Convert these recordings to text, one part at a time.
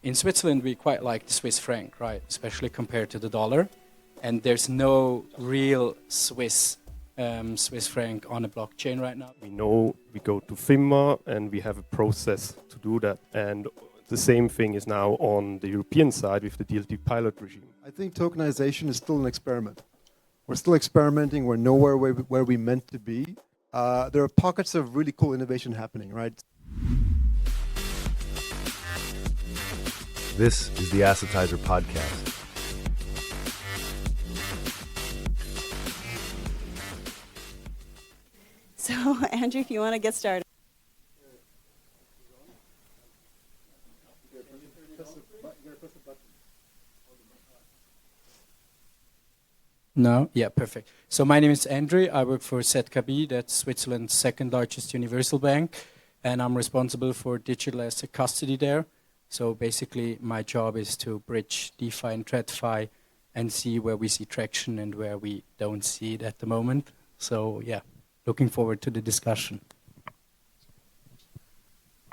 in Switzerland, we quite like the Swiss franc, right? Especially compared to the dollar. And there's no real Swiss franc on a blockchain right now. We know we go to FINMA and we have a process to do that. And the same thing is now on the European side with the DLT pilot regime. I think tokenization is still an experiment. We're still experimenting. We're nowhere where we meant to be. There are pockets of really cool innovation happening, right? This is the Assetizer Podcast. So, Andrew, if you want to get started. No? Yeah, perfect. So my name is Andrew. I work for ZKB, that's Switzerland's second largest universal bank, and I'm responsible for digital asset custody there. So basically, my job is to bridge DeFi and TradFi and see where we see traction and where we don't see it at the moment. So yeah, looking forward to the discussion.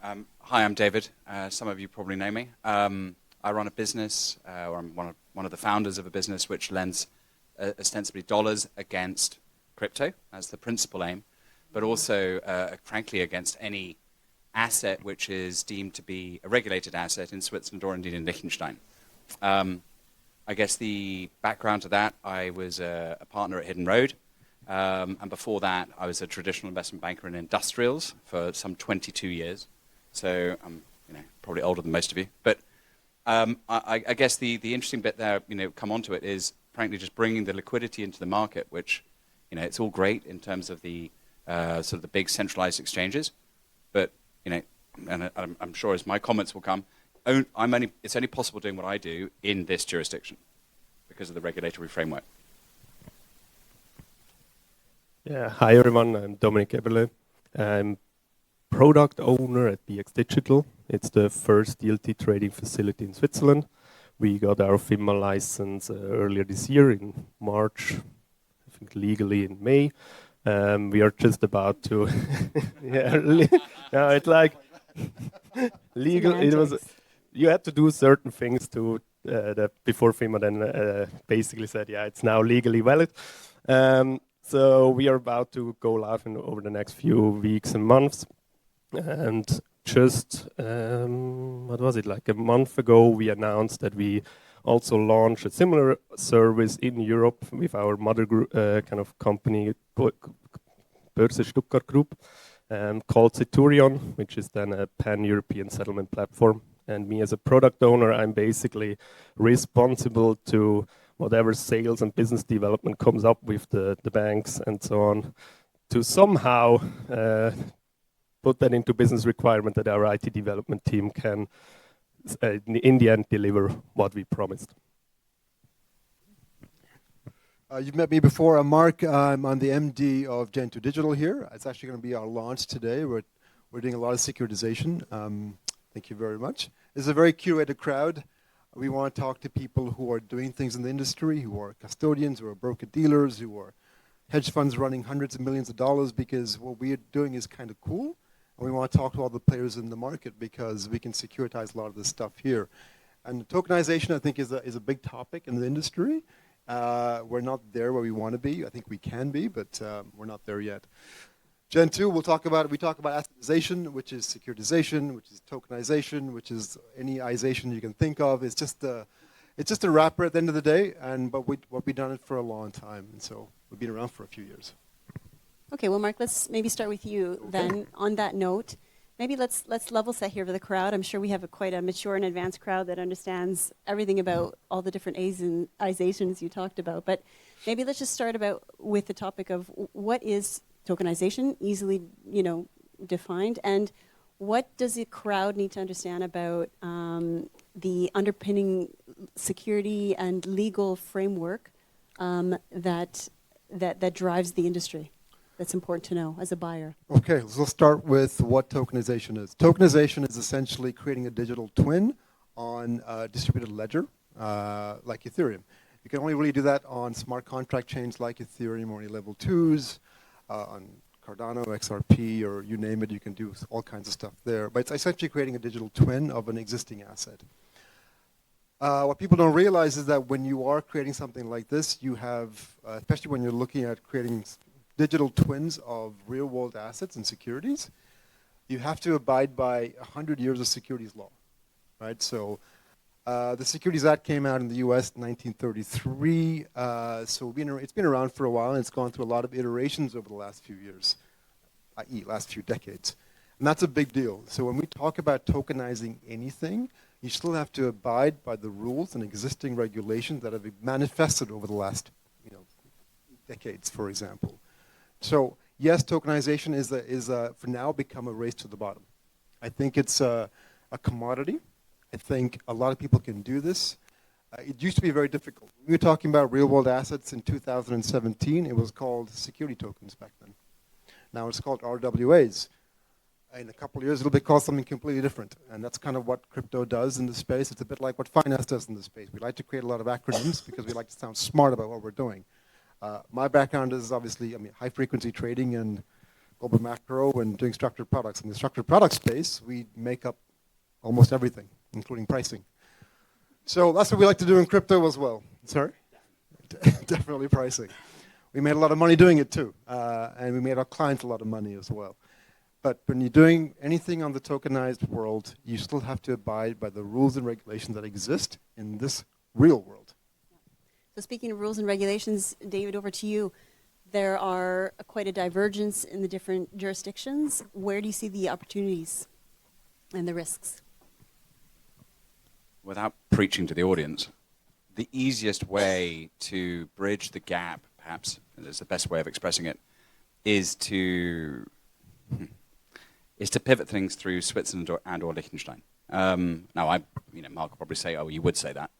Hi, I'm David. Some of you probably know me. I run a business, or I'm one of the founders of a business which lends ostensibly dollars against crypto as the principal aim, but also, frankly, against any asset which is deemed to be a regulated asset in Switzerland or indeed in Liechtenstein. I guess the background to that, I was a partner at Hidden Road, and before that, I was a traditional investment banker in industrials for some 22 years. So I'm probably older than most of you. But I guess the interesting bit there, come onto it, is frankly just bringing the liquidity into the market, which, it's all great in terms of the sort of the big centralized exchanges, but and I'm sure as my comments will come, it's only possible doing what I do in this jurisdiction because of the regulatory framework. Yeah, hi everyone, I'm Dominic Eberle. I'm product owner at DX Digital. It's the first DLT trading facility in Switzerland. We got our FINMA license earlier this year in March, I think legally in May. We are just about to, it's like legal. It was you had to do certain things to that before FINMA then basically said, it's now legally valid. So we are about to go live over the next few weeks and months. And just, what was it, like a month ago, we announced that we also launched a similar service in Europe with our mother group, kind of company, Börse Stuttgart Group, called Centurion, which is then a pan-European settlement platform. And me as a product owner, I'm basically responsible to whatever sales and business development comes up with the banks and so on, to somehow put that into business requirement that our IT development team can, in the end, deliver what we promised. You've met me before. I'm Mark. I'm the MD of GenTwo Digital here. It's actually going to be our launch today. We're doing a lot of securitization. Thank you very much. This is a very curated crowd. We want to talk to people who are doing things in the industry, who are custodians, who are broker dealers, who are hedge funds running hundreds of millions of dollars, because what we're doing is kind of cool. And we want to talk to all the players in the market because we can securitize a lot of this stuff here. And tokenization, I think, is a big topic in the industry. We're not there where we want to be. I think we can be, but we're not there yet. GenTwo, we talk about assetization, which is securitization, which is tokenization, which is any ization you can think of. It's just a wrapper at the end of the day, but we've done it for a long time, and so we've been around for a few years. Okay, well, Mark, let's maybe start with you then. On that note, maybe let's level set here for the crowd. I'm sure we have quite a mature and advanced crowd that understands everything about all the different izations you talked about. But maybe let's just start with the topic of what is tokenization, easily defined, and what does the crowd need to understand about the underpinning security and legal framework that drives the industry? That's important to know as a buyer. Okay, so let's start with what tokenization is. Tokenization is essentially creating a digital twin on a distributed ledger like Ethereum. You can only really do that on smart contract chains like Ethereum or any level 2s, on Cardano, XRP, or you name it, you can do all kinds of stuff there. But it's essentially creating a digital twin of an existing asset. What people don't realize is that when you are creating something like this, you have, especially when you're looking at creating digital twins of real-world assets and securities, you have to abide by 100 years of securities law, right? So the Securities Act came out in the US in 1933, so it's been around for a while, and it's gone through a lot of iterations over the last few years, i.e. last few decades. And that's a big deal. So when we talk about tokenizing anything, you still have to abide by the rules and existing regulations that have manifested over the last decades, for example. So yes, tokenization is for now become a race to the bottom. I think it's a commodity. I think a lot of people can do this. It used to be very difficult. We were talking about real-world assets in 2017. It was called security tokens back then. Now it's called RWAs. In a couple of years, it'll be called something completely different. And that's kind of what crypto does in the space. It's a bit like what finance does in the space. We like to create a lot of acronyms because we like to sound smart about what we're doing. My background is obviously, high-frequency trading and global macro and doing structured products. In the structured product space, we make up almost everything, including pricing. So that's what we like to do in crypto as well. Sorry? Definitely pricing. We made a lot of money doing it too. And we made our clients a lot of money as well. But when you're doing anything on the tokenized world, you still have to abide by the rules and regulations that exist in this real world. So speaking of rules and regulations, David, over to you. There are quite a divergence in the different jurisdictions. Where do you see the opportunities and the risks? Without preaching to the audience, the easiest way to bridge the gap, perhaps, and it's the best way of expressing it, is to pivot things through Switzerland or Liechtenstein. Now, Mark will probably say, oh, you would say that.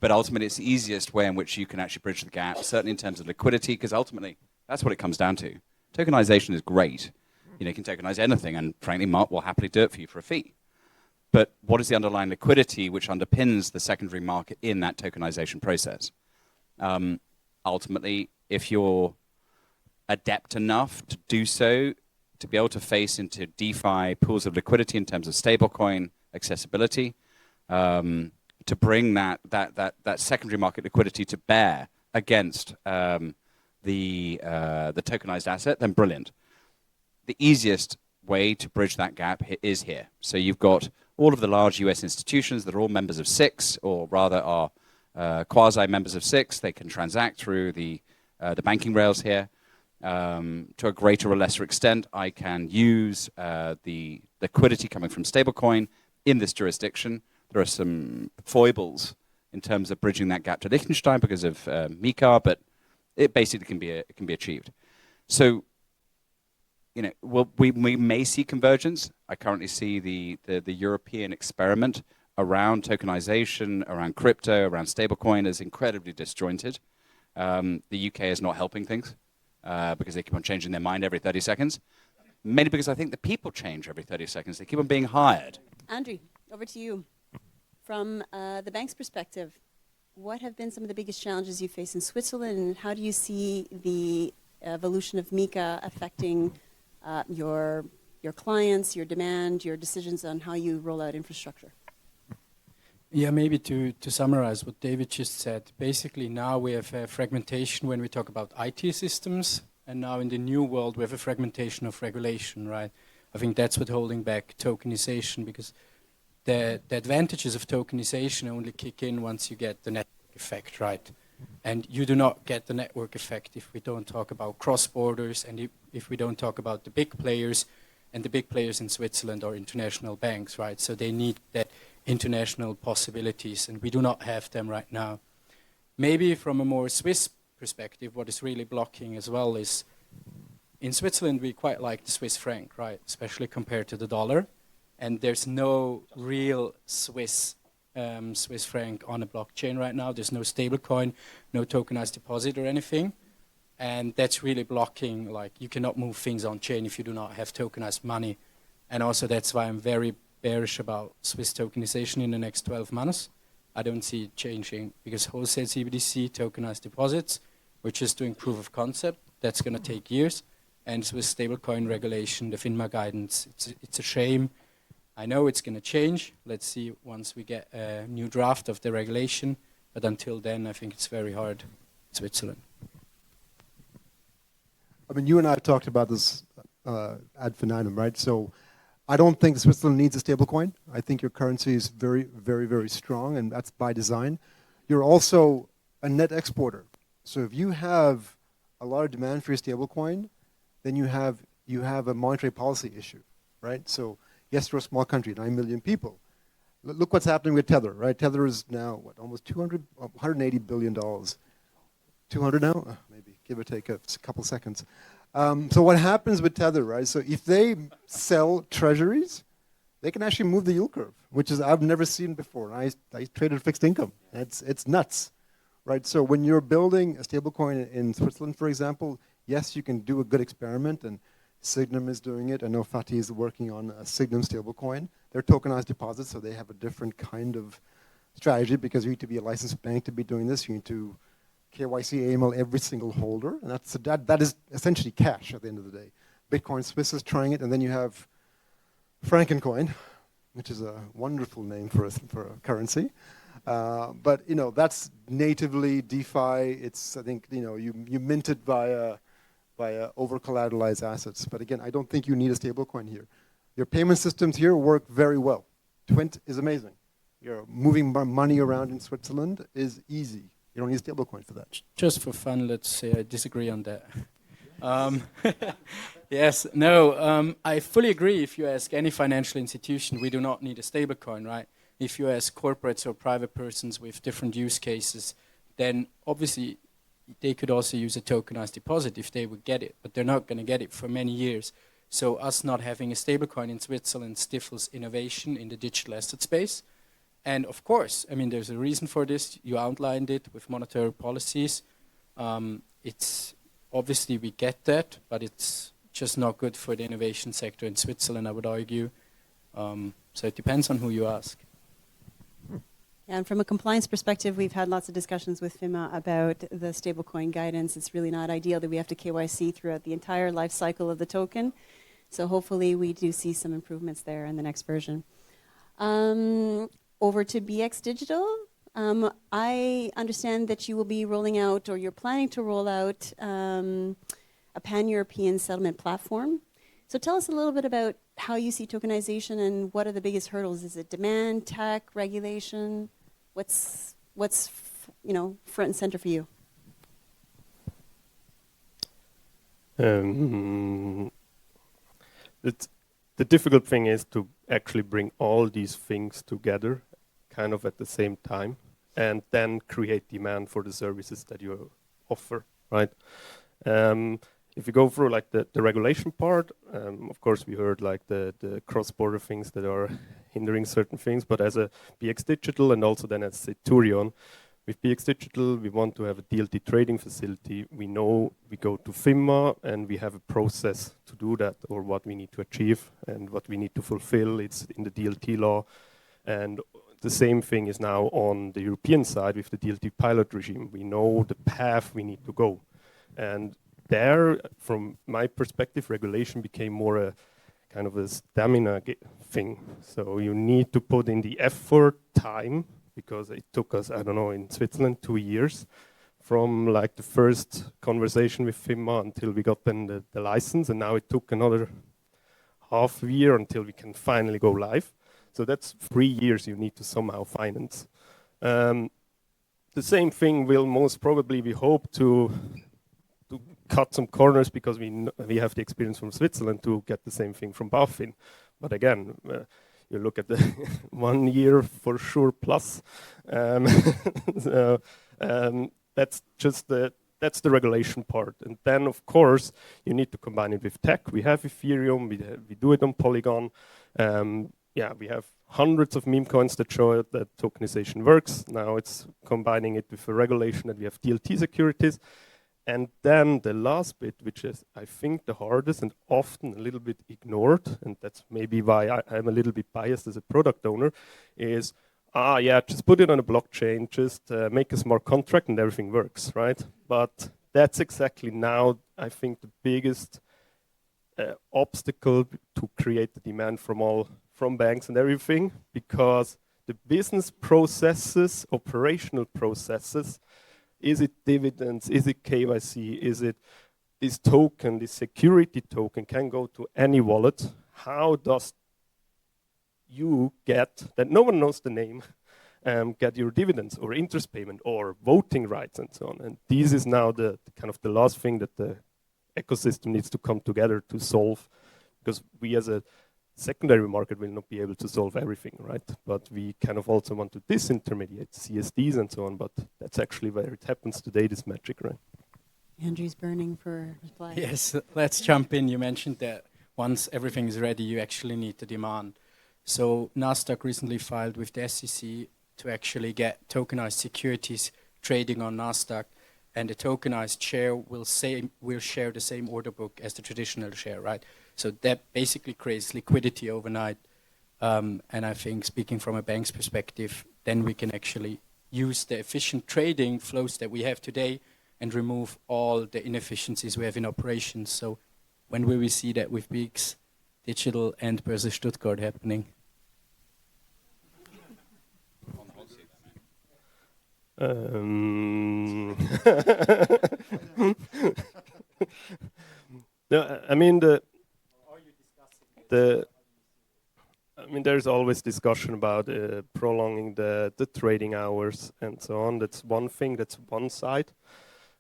But ultimately, it's the easiest way in which you can actually bridge the gap, certainly in terms of liquidity, because ultimately, that's what it comes down to. Tokenization is great. You can tokenize anything, and frankly, Mark will happily do it for you for a fee. But what is the underlying liquidity which underpins the secondary market in that tokenization process? Ultimately, if you're adept enough to do so, to be able to face into DeFi pools of liquidity in terms of stablecoin accessibility, to bring that secondary market liquidity to bear against the tokenized asset, then brilliant. The easiest way to bridge that gap is here. So you've got all of the large US institutions that are all members of SIX, or rather are quasi-members of SIX. They can transact through the banking rails here. To a greater or lesser extent, I can use the liquidity coming from stablecoin in this jurisdiction. There are some foibles in terms of bridging that gap to Liechtenstein because of MiCA, but it basically can be achieved. So, we may see convergence. I currently see the European experiment around tokenization, around crypto, around stablecoin as incredibly disjointed. The UK is not helping things. Because they keep on changing their mind every 30 seconds. Mainly because I think the people change every 30 seconds. They keep on being hired. Andrew, over to you. From the bank's perspective, what have been some of the biggest challenges you face in Switzerland, and how do you see the evolution of MiCA affecting your clients, your demand, your decisions on how you roll out infrastructure? Yeah, maybe to summarize what David just said, basically now we have a fragmentation when we talk about IT systems, and now in the new world we have a fragmentation of regulation, right? I think that's what's holding back tokenization, because the advantages of tokenization only kick in once you get the network effect, right? And you do not get the network effect if we don't talk about cross borders, and if we don't talk about the big players, and the big players in Switzerland are international banks, right? So they need that international possibilities, and we do not have them right now. Maybe from a more Swiss perspective, what is really blocking as well is, in Switzerland we quite like the Swiss franc, right? Especially compared to the dollar, and there's no real Swiss franc on a blockchain right now. There's no stablecoin, no tokenized deposit or anything, and that's really blocking. Like, you cannot move things on chain if you do not have tokenized money, and also that's why I'm very bearish about Swiss tokenization in the next 12 months. I don't see it changing, because wholesale CBDC tokenized deposits, we're just doing proof of concept. That's going to take years. And Swiss stablecoin regulation, the FINMA guidance, it's a shame. I know it's going to change. Let's see once we get a new draft of the regulation. But until then, I think it's very hard in Switzerland. I mean, you and I have talked about this ad infinitum, right? So I don't think Switzerland needs a stablecoin. I think your currency is very, very, very strong, and that's by design. You're also a net exporter. So if you have a lot of demand for your stablecoin, then you have a monetary policy issue, right? So yes, you're a small country, 9 million people. Look what's happening with Tether, right? Tether is now, what, almost $180 billion. 200 now? Maybe, give or take a couple seconds. So what happens with Tether, right? So if they sell treasuries, they can actually move the yield curve, which is I've never seen before. I traded fixed income. It's nuts, right? So when you're building a stablecoin in Switzerland, for example, yes, you can do a good experiment, and Signum is doing it. I know Fatih is working on a Signum stablecoin. They're tokenized deposits, so they have a different kind of strategy because you need to be a licensed bank to be doing this. You need to KYC AML every single holder, and that is essentially cash at the end of the day. Bitcoin Swiss is trying it, and then you have Frankencoin, which is a wonderful name for a currency. But that's natively DeFi. It's, I think, you mint it via over-collateralized assets. But again, I don't think you need a stablecoin here. Your payment systems here work very well. Twint is amazing. You're moving money around in Switzerland is easy. You don't need a stablecoin for that. Just for fun, let's say I disagree on that. Yes, no, I fully agree. If you ask any financial institution, we do not need a stablecoin, right? If you ask corporates or private persons with different use cases, then obviously they could also use a tokenized deposit if they would get it, but they're not going to get it for many years. So us not having a stablecoin in Switzerland stifles innovation in the digital asset space. And of course, I mean, there's a reason for this. You outlined it with monetary policies. It's obviously we get that, but it's just not good for the innovation sector in Switzerland, I would argue. So it depends on who you ask. And from a compliance perspective, we've had lots of discussions with FINMA about the stablecoin guidance. It's really not ideal that we have to KYC throughout the entire life cycle of the token. So hopefully we do see some improvements there in the next version. Over to BX Digital. I understand that you will be rolling out, or you're planning to roll out, a pan-European settlement platform. So tell us a little bit about how you see tokenization and what are the biggest hurdles? Is it demand, tech, regulation? What's front and center for you? The difficult thing is to actually bring all these things together kind of at the same time and then create demand for the services that you offer, right? If you go through like the regulation part, of course we heard like the cross-border things that are hindering certain things, but as a BX Digital and also then as Centurion, with BX Digital we want to have a DLT trading facility. We know we go to FINMA and we have a process to do that, or what we need to achieve and what we need to fulfill. It's in the DLT law, and the same thing is now on the European side with the DLT pilot regime. We know the path we need to go, and there, from my perspective, regulation became more a kind of a stamina thing. So you need to put in the effort, time, because it took us, I don't know, in Switzerland 2 years from like the first conversation with FINMA until we got then the license, and now it took another half year until we can finally go live. So that's 3 years you need to somehow finance. The same thing will most probably, we hope to cut some corners, because we have the experience from Switzerland to get the same thing from BaFin. But again, you look at the 1 year for sure plus. So, that's the regulation part. And then of course you need to combine it with tech. We have Ethereum, we do it on Polygon. We have hundreds of meme coins that show that tokenization works. Now it's combining it with a regulation that we have DLT securities. And then the last bit, which is, I think, the hardest and often a little bit ignored, and that's maybe why I'm a little bit biased as a product owner, is, just put it on a blockchain, just make a smart contract and everything works, right? But that's exactly now, I think, the biggest obstacle to create the demand from all from banks and everything, because the business processes, operational processes, is it dividends, is it KYC, is it this token, this security token can go to any wallet. How does you get, that no one knows the name, get your dividends or interest payment or voting rights and so on. And this is now the kind of the last thing that the ecosystem needs to come together to solve, because we as a secondary market will not be able to solve everything, right? But we kind of also want to disintermediate CSDs and so on, but that's actually where it happens today, this magic, right? Andrew's burning for reply. Yes, let's jump in. You mentioned that once everything is ready, you actually need the demand. So Nasdaq recently filed with the SEC to actually get tokenized securities trading on Nasdaq, and the tokenized share will share the same order book as the traditional share, right? So that basically creates liquidity overnight. And I think, speaking from a bank's perspective, then we can actually use the efficient trading flows that we have today and remove all the inefficiencies we have in operations. So when will we see that with BX Digital and Börse Stuttgart happening? No, I mean there's always discussion about prolonging the trading hours and so on. That's one thing. That's one side.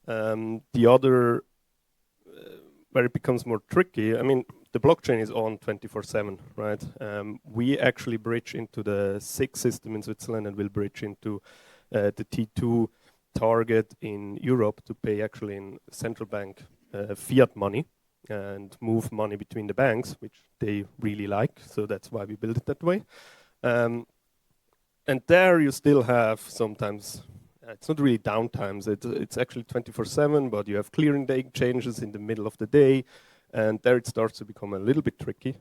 The other, where it becomes more tricky. I mean, the blockchain is on 24/7, right? We actually bridge into the SIG system in Switzerland and will bridge into the T2 target in Europe to pay actually in central bank fiat money and move money between the banks, which they really like. So that's why we build it that way. And there you still have sometimes, it's not really downtimes, it's actually 24/7, but you have clearing day changes in the middle of the day, and there it starts to become a little bit tricky,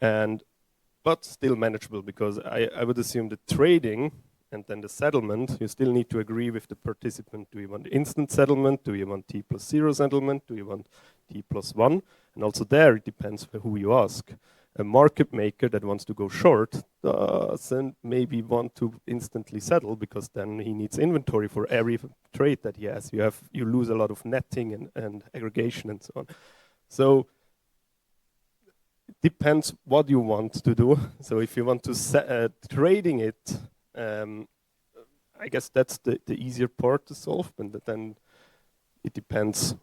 but still manageable, because I would assume the trading and then the settlement, you still need to agree with the participant. Do you want instant settlement? Do you want T+0 settlement? Do you want T+1? And also there, it depends on who you ask. A market maker that wants to go short doesn't maybe want to instantly settle, because then he needs inventory for every trade that he has. You lose a lot of netting and aggregation and so on. So it depends what you want to do. So if you want to trading it, I guess that's the easier part to solve, and then it depends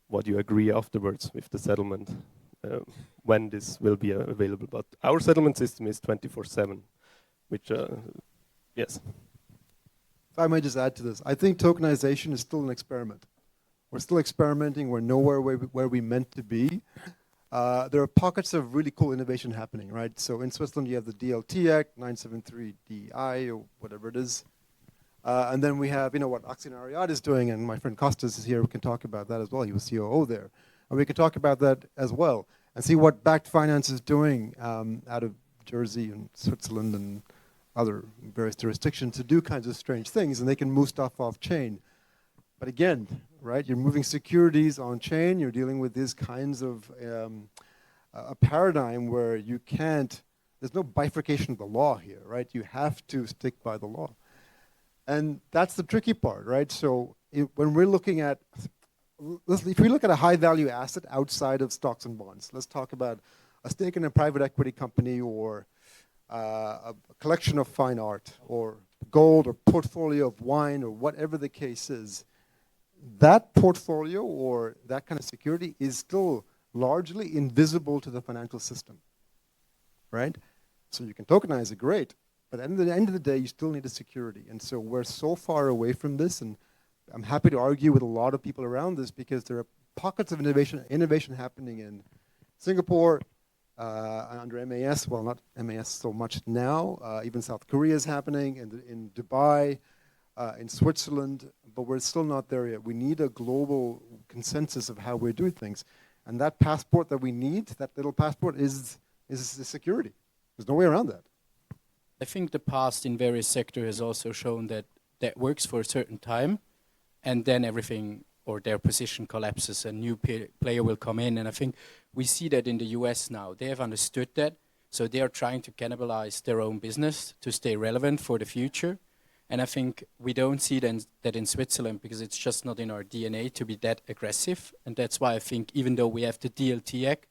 what you agree afterwards with the settlement, when this will be available. But our settlement system is 24/7, which, yes. If I may just add to this, I think tokenization is still an experiment. We're still experimenting. We're nowhere where we meant to be. There are pockets of really cool innovation happening, right? So in Switzerland, you have the DLT Act, 973DI, or whatever it is. And then we have, what Actionariat is doing, and my friend Costas is here. We can talk about that as well. He was COO there. And we can talk about that as well and see what backed finance is doing out of Jersey and Switzerland and other various jurisdictions to do kinds of strange things, and they can move stuff off chain. But again, right, you're moving securities on chain, you're dealing with these kinds of a paradigm where you can't, there's no bifurcation of the law here, right? You have to stick by the law. And that's the tricky part, right? So when we're looking at, if we look at a high value asset outside of stocks and bonds, let's talk about a stake in a private equity company, or a collection of fine art, or gold, or portfolio of wine, or whatever the case is. That portfolio or that kind of security is still largely invisible to the financial system, right? So you can tokenize it, great, but at the end of the day, you still need a security. And so we're so far away from this, and I'm happy to argue with a lot of people around this, because there are pockets of innovation happening in Singapore, under MAS, well, not MAS so much now, even South Korea is happening, in Dubai, in Switzerland, but we're still not there yet. We need a global consensus of how we're doing things. And that passport that we need, that little passport, is security. There's no way around that. I think the past in various sectors has also shown that that works for a certain time, and then everything or their position collapses, a new player will come in. And I think we see that in the US now. They have understood that, So they are trying to cannibalize their own business to stay relevant for the future. And I think we don't see that in Switzerland because it's just not in our DNA to be that aggressive. And that's why I think even though we have the DLT Act,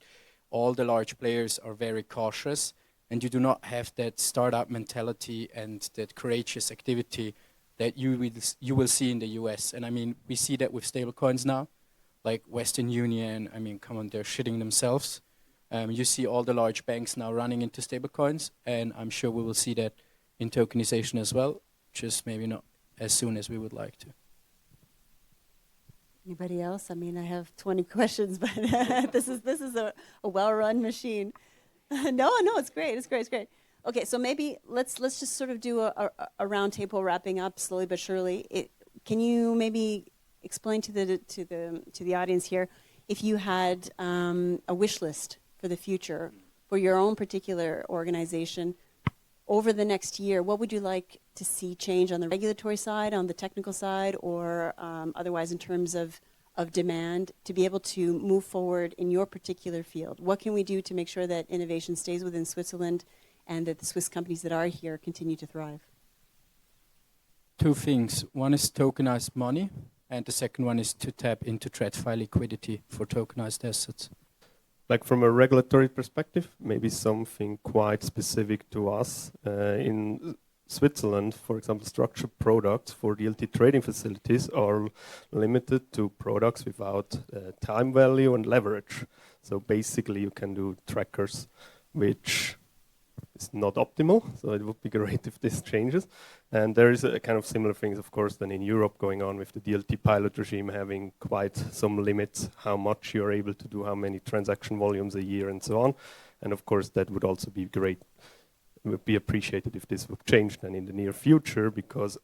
all the large players are very cautious, and you do not have that startup mentality and that courageous activity that you will see in the US. And I mean, we see that with stablecoins now, like Western Union. I mean, come on, they're shitting themselves. You see all the large banks now running into stablecoins, and I'm sure we will see that in tokenization as well, just maybe not as soon as we would like to. Anybody else? I mean, I have 20 questions, but this is a well-run machine. No, it's great. It's great. Okay, so maybe let's just sort of do a round table, wrapping up slowly but surely. Can you maybe explain to the audience here, if you had a wish list for the future for your own particular organization over the next year, what would you like to see change on the regulatory side, on the technical side, or otherwise in terms of demand to be able to move forward in your particular field? What can we do to make sure that innovation stays within Switzerland and that the Swiss companies that are here continue to thrive? Two things. One is tokenized money, and the second one is to tap into TradFi liquidity for tokenized assets. Like from a regulatory perspective, maybe something quite specific to us. In Switzerland, for example, structured products for DLT trading facilities are limited to products without time value and leverage. So basically you can do trackers, which is not optimal. So it would be great if this changes. And there is a kind of similar things, of course, than in Europe going on with the DLT pilot regime having quite some limits, how much you're able to do, how many transaction volumes a year and so on. And of course, that would also be great. It would be appreciated if this would change then in the near future, because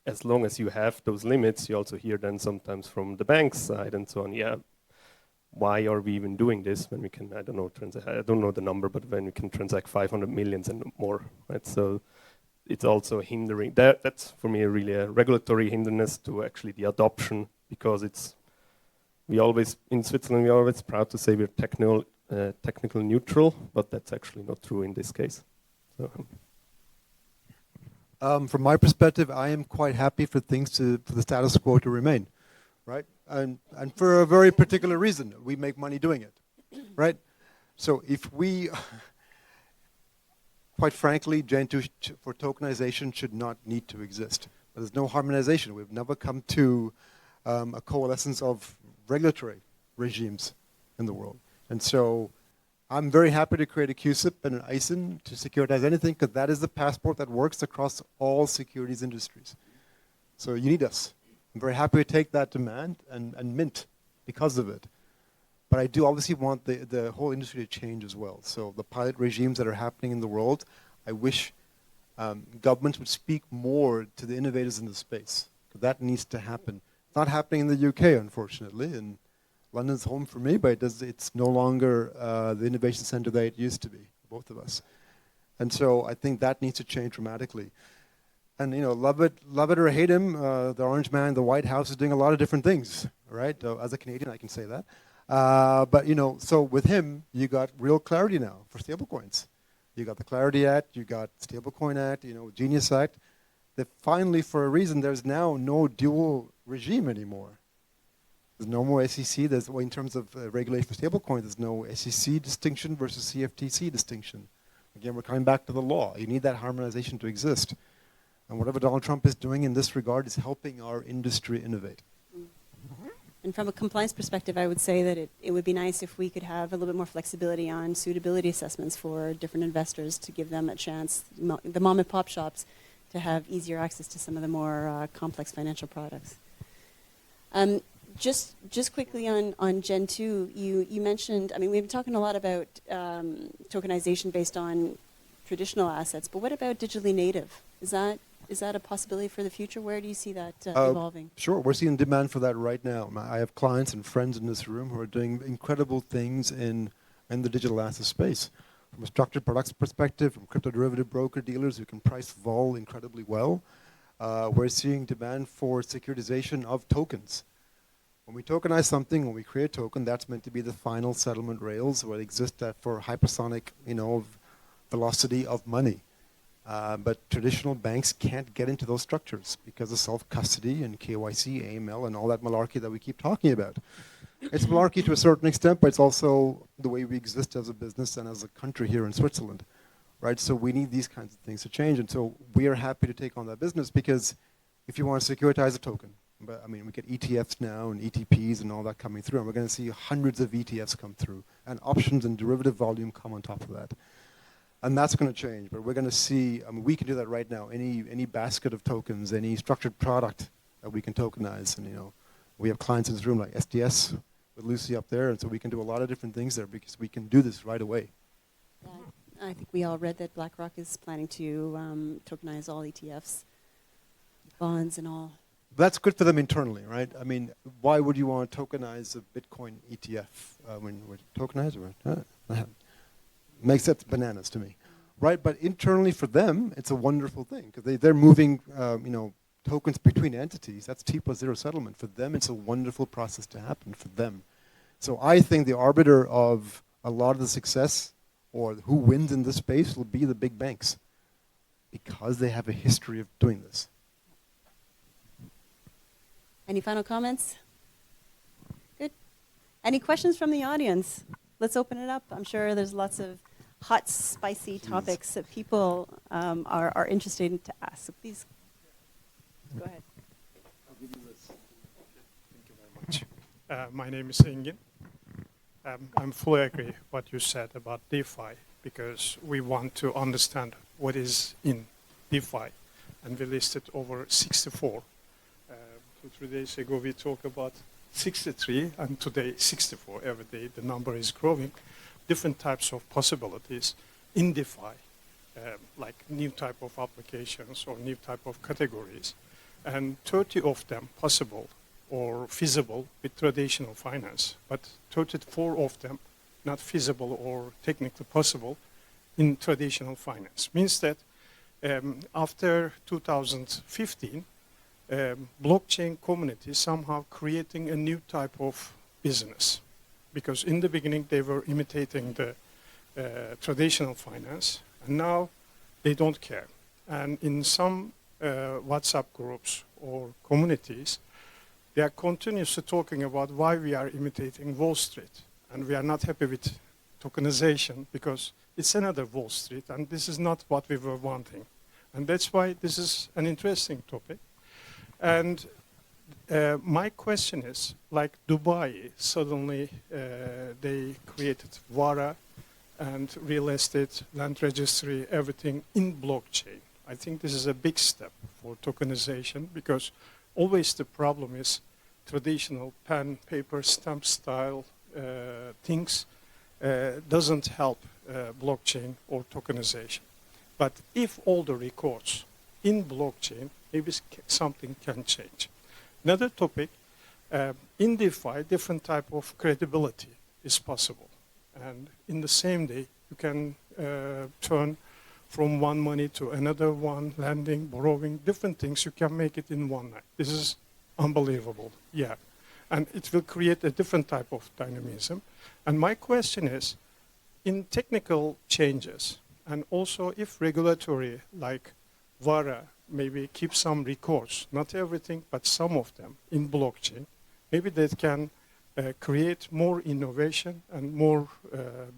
as long as you have those limits, you also hear then sometimes from the bank side and so on, yeah, why are we even doing this when we can, I don't know the number, but when we can transact 500 millions and more, right? So it's also hindering, that's for me really a regulatory hindrance to actually the adoption, because in Switzerland, we're always proud to say we're technical neutral, but that's actually not true in this case. So. From my perspective, I am quite happy for the status quo to remain, right? And for a very particular reason, we make money doing it, right? So if we, quite frankly, GenTwo for tokenization should not need to exist. But there's no harmonization. We've never come to a coalescence of regulatory regimes in the world. And so I'm very happy to create a QSIP and an ISIN to securitize anything, because that is the passport that works across all securities industries. So you need us. I'm very happy to take that demand and mint because of it. But I do obviously want the whole industry to change as well. So the pilot regimes that are happening in the world, I wish governments would speak more to the innovators in the space. That needs to happen. It's not happening in the UK, unfortunately, and London's home for me, but it's no longer the innovation center that it used to be, both of us. And so I think that needs to change dramatically. And love it or hate him, the Orange Man, the White House is doing a lot of different things, right? As a Canadian, I can say that. But so with him, you got real clarity now for stablecoins. You got the Clarity Act, you got Stablecoin Act, Genius Act. That finally, for a reason, there's now no dual regime anymore. There's no more SEC. In terms of regulation for stablecoins, there's no SEC distinction versus CFTC distinction. Again, we're coming back to the law. You need that harmonization to exist. And whatever Donald Trump is doing in this regard is helping our industry innovate. And from a compliance perspective, I would say that it would be nice if we could have a little bit more flexibility on suitability assessments for different investors to give them a chance, the mom and pop shops, to have easier access to some of the more complex financial products. Just quickly on GenTwo, you mentioned, we've been talking a lot about tokenization based on traditional assets, but what about digitally native? Is that a possibility for the future? Where do you see that evolving? Sure, we're seeing demand for that right now. I have clients and friends in this room who are doing incredible things in the digital asset space. From a structured products perspective, from crypto derivative broker dealers who can price vol incredibly well. We're seeing demand for securitization of tokens. When we tokenize something, when we create a token, that's meant to be the final settlement rails where they exist for hypersonic, velocity of money. But traditional banks can't get into those structures because of self-custody and KYC, AML, and all that malarkey that we keep talking about. It's malarkey to a certain extent, but it's also the way we exist as a business and as a country here in Switzerland, right? So we need these kinds of things to change, and so we are happy to take on that business because if you want to securitize a token, but I mean, we get ETFs now and ETPs and all that coming through, and we're going to see hundreds of ETFs come through, and options and derivative volume come on top of that. And that's going to change, but we're going to see, I mean, we can do that right now. Any basket of tokens, any structured product that we can tokenize, and you know, we have clients in this room like SDS with Lucy up there, and so we can do a lot of different things there because we can do this right away. Yeah, I think we all read that BlackRock is planning to tokenize all ETFs, bonds and all. That's good for them internally, right? I mean, why would you want to tokenize a Bitcoin ETF? When we're tokenized, makes that bananas to me, right? But internally for them, it's a wonderful thing because they're moving, you know, tokens between entities. That's T+0 settlement. For them, it's a wonderful process to happen for them. So I think the arbiter of a lot of the success or who wins in this space will be the big banks because they have a history of doing this. Any final comments? Good. Any questions from the audience? Let's open it up. I'm sure there's lots of hot, spicy topics that people are interested in to ask. So please, go ahead. I'll give you this. Thank you very much. My name is Engin. I'm fully agree what you said about DeFi because we want to understand what is in DeFi, and we listed over 64. 2-3 days ago we talked about 63, and today 64. Every day the number is growing. Different types of possibilities in DeFi, like new type of applications or new type of categories, and 30 of them possible or feasible with traditional finance, but 34 of them not feasible or technically possible in traditional finance. Means that after 2015, blockchain community somehow creating a new type of business. Because in the beginning they were imitating the traditional finance, and now they don't care. And in some WhatsApp groups or communities, they are continuously talking about why we are imitating Wall Street, and we are not happy with tokenization because it's another Wall Street, and this is not what we were wanting. And that's why this is an interesting topic. And my question is, like Dubai, suddenly they created VARA and real estate, land registry, everything in blockchain. I think this is a big step for tokenization because always the problem is traditional pen, paper, stamp style things doesn't help blockchain or tokenization. But if all the records in blockchain, maybe something can change. Another topic, in DeFi, different type of credibility is possible. And in the same day, you can turn from one money to another one, lending, borrowing, different things. You can make it in one night. This is unbelievable, yeah. And it will create a different type of dynamism. And my question is, in technical changes, and also if regulatory, like VARA, maybe keep some records, not everything, but some of them in blockchain, maybe that can create more innovation and more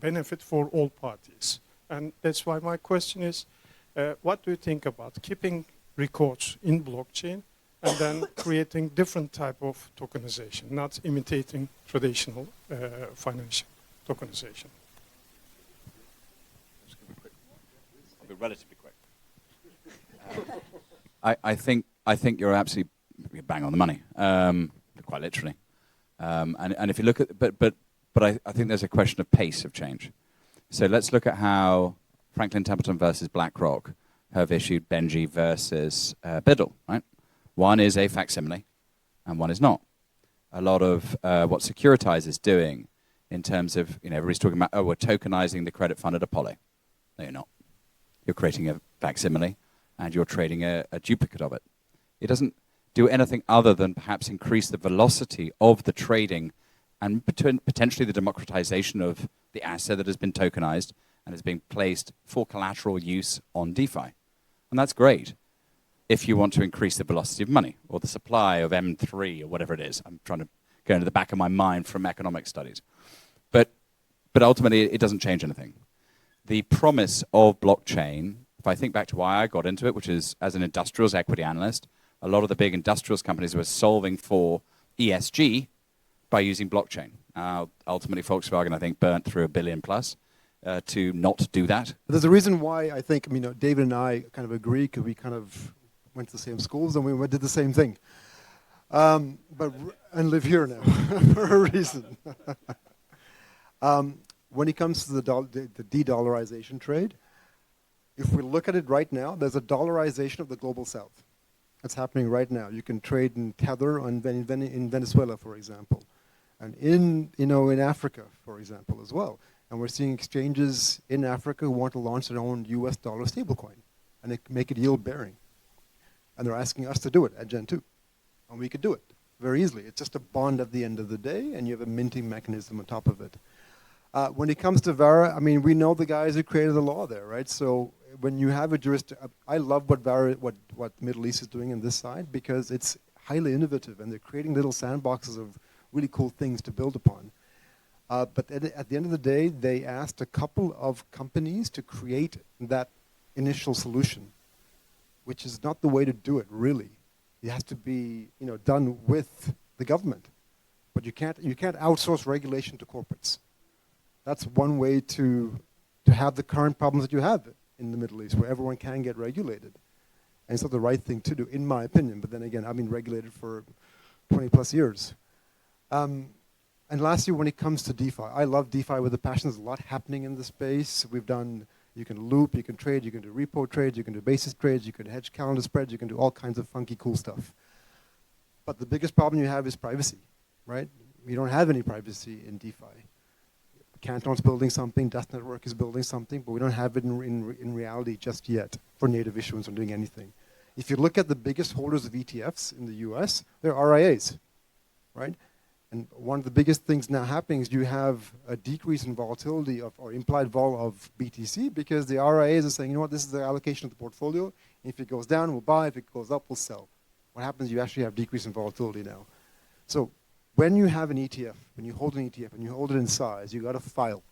benefit for all parties. And that's why my question is, what do you think about keeping records in blockchain and then creating different type of tokenization, not imitating traditional financial tokenization? I'll be relatively quick. I think you're absolutely bang on the money, quite literally. And if you look at, but I think there's a question of pace of change. So let's look at how Franklin Templeton versus BlackRock have issued Benji versus Biddle, right? One is a facsimile, and one is not. A lot of what Securitize is doing in terms of, everybody's talking about, oh, we're tokenizing the credit fund at Apollo. No, you're not. You're creating a facsimile, and you're trading a duplicate of it. It doesn't do anything other than perhaps increase the velocity of the trading and potentially the democratization of the asset that has been tokenized and is being placed for collateral use on DeFi. And that's great if you want to increase the velocity of money or the supply of M3 or whatever it is. I'm trying to go into the back of my mind from economic studies. But ultimately, it doesn't change anything. The promise of blockchain, if I think back to why I got into it, which is as an industrials equity analyst, a lot of the big industrials companies were solving for ESG by using blockchain. Ultimately, Volkswagen, I think, burnt through $1 billion plus to not do that. There's a reason why I think, David and I kind of agree, because we kind of went to the same schools and we did the same thing. And live here now for a reason. When it comes to the de-dollarization trade, if we look at it right now, there's a dollarization of the global south. That's happening right now. You can trade in Tether in Venezuela, for example, and in Africa, for example, as well. And we're seeing exchanges in Africa who want to launch their own US dollar stablecoin and make it yield bearing. And they're asking us to do it at Gen2. And we could do it very easily. It's just a bond at the end of the day, and you have a minting mechanism on top of it. When it comes to Vara, we know the guys who created the law there, right? So when you have a jurisdiction, I love what what Middle East is doing on this side, because it's highly innovative, and they're creating little sandboxes of really cool things to build upon. But at the end of the day, they asked a couple of companies to create that initial solution, which is not the way to do it, really. It has to be done with the government. But you can't outsource regulation to corporates. That's one way to have the current problems that you have in the Middle East, where everyone can get regulated. And it's not the right thing to do, in my opinion. But then again, I've been regulated for 20 plus years. And lastly, when it comes to DeFi, I love DeFi with a passion. There's a lot happening in the space. You can loop, you can trade, you can do repo trades, you can do basis trades, you can hedge calendar spreads, you can do all kinds of funky cool stuff. But the biggest problem you have is privacy, right? You don't have any privacy in DeFi. Canton's building something, Dust Network is building something, but we don't have it in reality just yet for native issuance or doing anything. If you look at the biggest holders of ETFs in the US, they're RIAs, right? And one of the biggest things now happening is you have a decrease in volatility or implied vol of BTC, because the RIAs are saying, this is the allocation of the portfolio. If it goes down, we'll buy. If it goes up, we'll sell. What happens, you actually have decrease in volatility now. So when you have an ETF, when you hold an ETF and you hold it in size, you got to file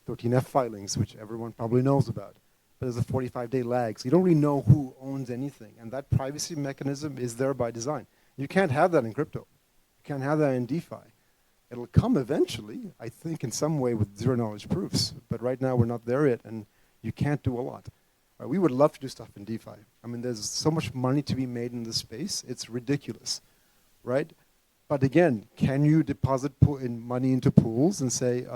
13F filings, which everyone probably knows about. But there's a 45-day lag, so you don't really know who owns anything. And that privacy mechanism is there by design. You can't have that in crypto. You can't have that in DeFi. It'll come eventually, I think, in some way with zero-knowledge proofs. But right now, we're not there yet, and you can't do a lot. We would love to do stuff in DeFi. There's so much money to be made in this space. It's ridiculous, right? But again, can you deposit money into pools and say,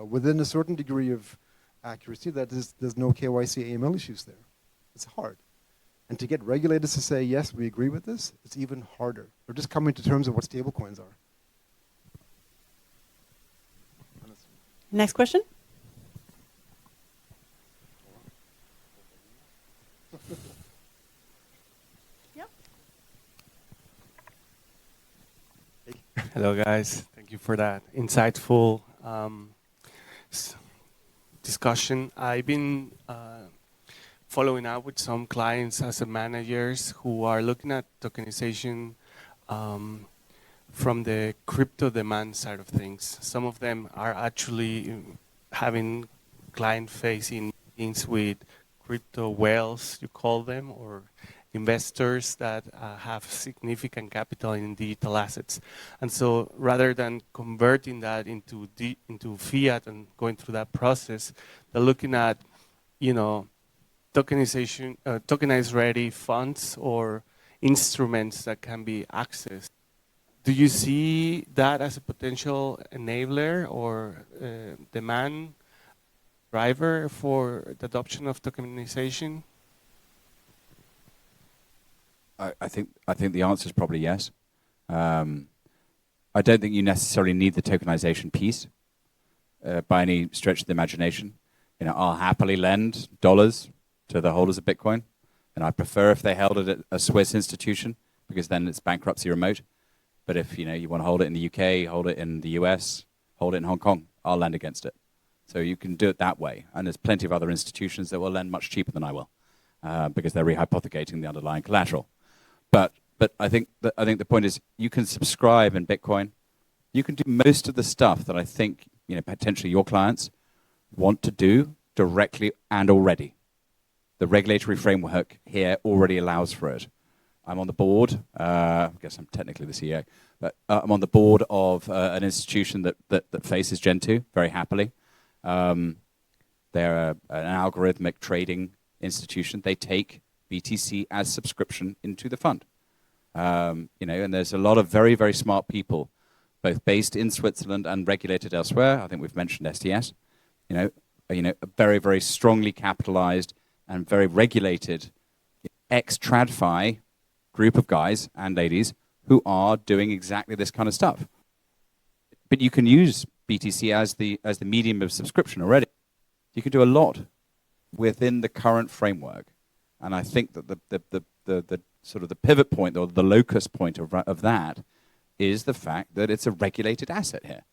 within a certain degree of accuracy, that there's no KYC AML issues there? It's hard. And to get regulators to say, yes, we agree with this, it's even harder. We're just coming to terms of what stablecoins are. Next question. Yep. Hello, guys. Thank you for that insightful discussion. I've been following up with some clients, asset managers, who are looking at tokenization from the crypto demand side of things. Some of them are actually having client-facing meetings with crypto whales, you call them, or investors that have significant capital in digital assets. And so rather than converting that into fiat and going through that process, they're looking at, tokenization, tokenized ready funds or instruments that can be accessed. Do you see that as a potential enabler or demand driver for the adoption of tokenization? I think the answer is probably yes. I don't think you necessarily need the tokenization piece by any stretch of the imagination. I'll happily lend dollars to the holders of Bitcoin, and I prefer if they held it at a Swiss institution, because then it's bankruptcy remote. But if you want to hold it in the UK, hold it in the US, hold it in Hong Kong, I'll lend against it. So you can do it that way. And there's plenty of other institutions that will lend much cheaper than I will because they're rehypothecating the underlying collateral. But I think the point is you can subscribe in Bitcoin. You can do most of the stuff that I think potentially your clients want to do directly and already. The regulatory framework here already allows for it. I'm on the board. I guess I'm technically the CEO, but I'm on the board of an institution that faces GenTwo very happily. They're an algorithmic trading institution. They take BTC as subscription into the fund. And there's a lot of very, very smart people, both based in Switzerland and regulated elsewhere. I think we've mentioned STS. A very, very strongly capitalized and very regulated ex-TradFi group of guys and ladies who are doing exactly this kind of stuff. But you can use BTC as the medium of subscription already. You can do a lot within the current framework, and I think that the sort of the pivot point or the locus point of that is the fact that it's a regulated asset here.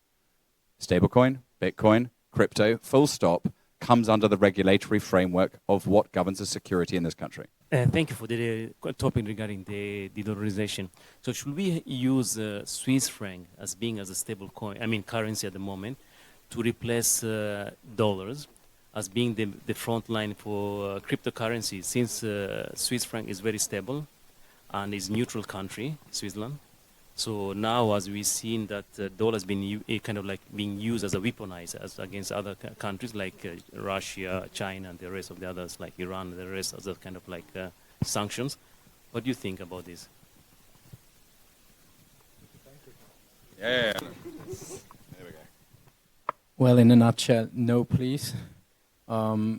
Stablecoin, Bitcoin, crypto, full stop, comes under the regulatory framework of what governs a security in this country. Thank you for the topic regarding the dollarization. So should we use Swiss franc as being as a stable coin, currency at the moment, to replace dollars as being the front line for cryptocurrency, since Swiss franc is very stable and is neutral country, Switzerland? So now, as we've seen that dollar has been being used as a weaponizer as against other countries like Russia, China, and the rest of the others like Iran, and the rest of the sanctions. What do you think about this? Yeah. There we go. Well, in a nutshell, no, please.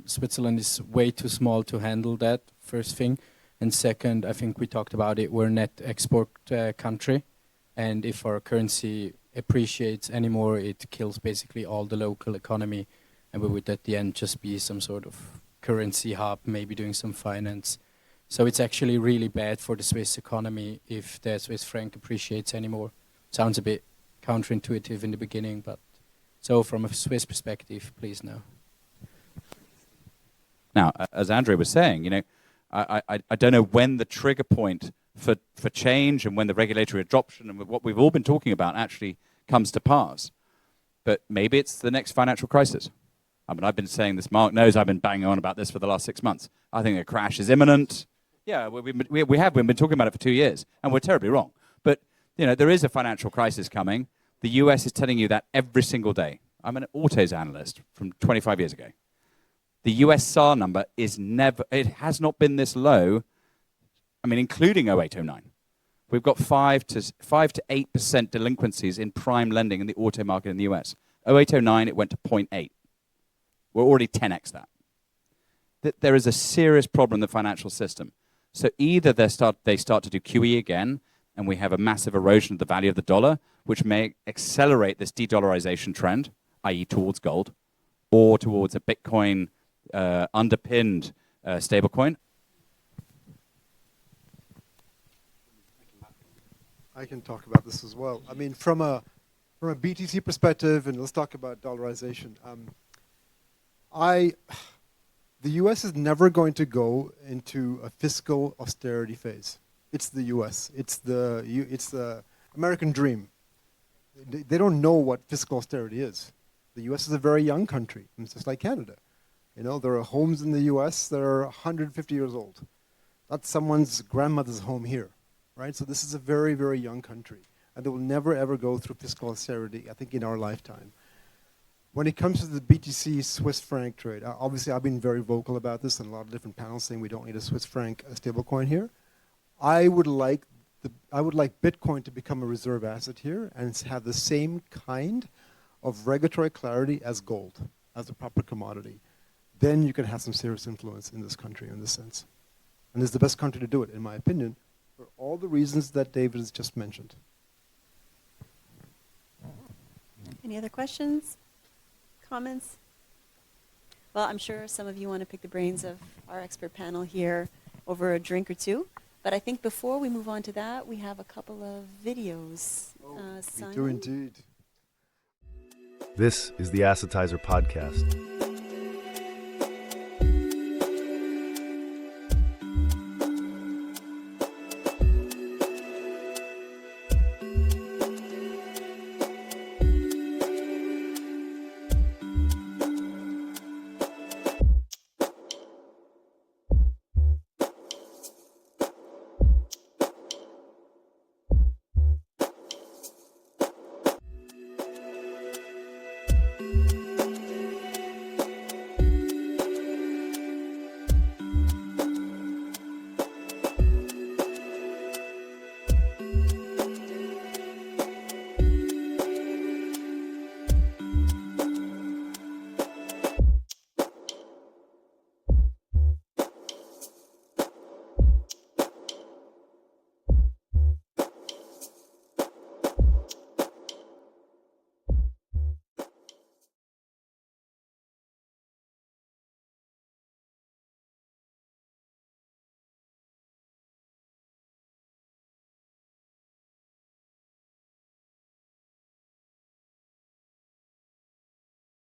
Switzerland is way too small to handle that, first thing. And second, I think we talked about it, we're a net export country. And if our currency appreciates anymore, it kills basically all the local economy. And we would at the end just be some sort of currency hub, maybe doing some finance. So it's actually really bad for the Swiss economy if the Swiss franc appreciates anymore. Sounds a bit counterintuitive in the beginning, but so from a Swiss perspective, please no. Now, as Andre was saying, I don't know when the trigger point for change and when the regulatory adoption and what we've all been talking about actually comes to pass. But maybe it's the next financial crisis. I've been saying this, Mark knows I've been banging on about this for the last 6 months. I think a crash is imminent. Yeah, we've been talking about it for 2 years, and we're terribly wrong. But, there is a financial crisis coming. The US is telling you that every single day. I'm an autos analyst from 25 years ago. The US SAR number it has not been this low, including 0809. We've got 5 to 8% delinquencies in prime lending in the auto market in the US. 0809, it went to 0.8. We're already 10x that. There is a serious problem in the financial system. So either they start to do QE again, and we have a massive erosion of the value of the dollar, which may accelerate this de-dollarization trend, i.e. towards gold, or towards a Bitcoin underpinned stablecoin. I can talk about this as well. From a BTC perspective, and let's talk about dollarization. The U.S. is never going to go into a fiscal austerity phase. It's the U.S. It's the American dream. They don't know what fiscal austerity is. The U.S. is a very young country. It's just like Canada. There are homes in the U.S. that are 150 years old. That's someone's grandmother's home here, right? So this is a very, very young country. And they will never, ever go through fiscal austerity, I think, in our lifetime. When it comes to the BTC Swiss franc trade, obviously I've been very vocal about this, and a lot of different panels saying we don't need a Swiss franc stablecoin here. I would like Bitcoin to become a reserve asset here and have the same kind of regulatory clarity as gold, as a proper commodity. Then you can have some serious influence in this country in this sense. And it's the best country to do it, in my opinion, for all the reasons that David has just mentioned. Any other questions? Comments? Well, I'm sure some of you want to pick the brains of our expert panel here over a drink or two. But I think before we move on to that, we have a couple of videos. We do indeed. This is the Assetizer Podcast.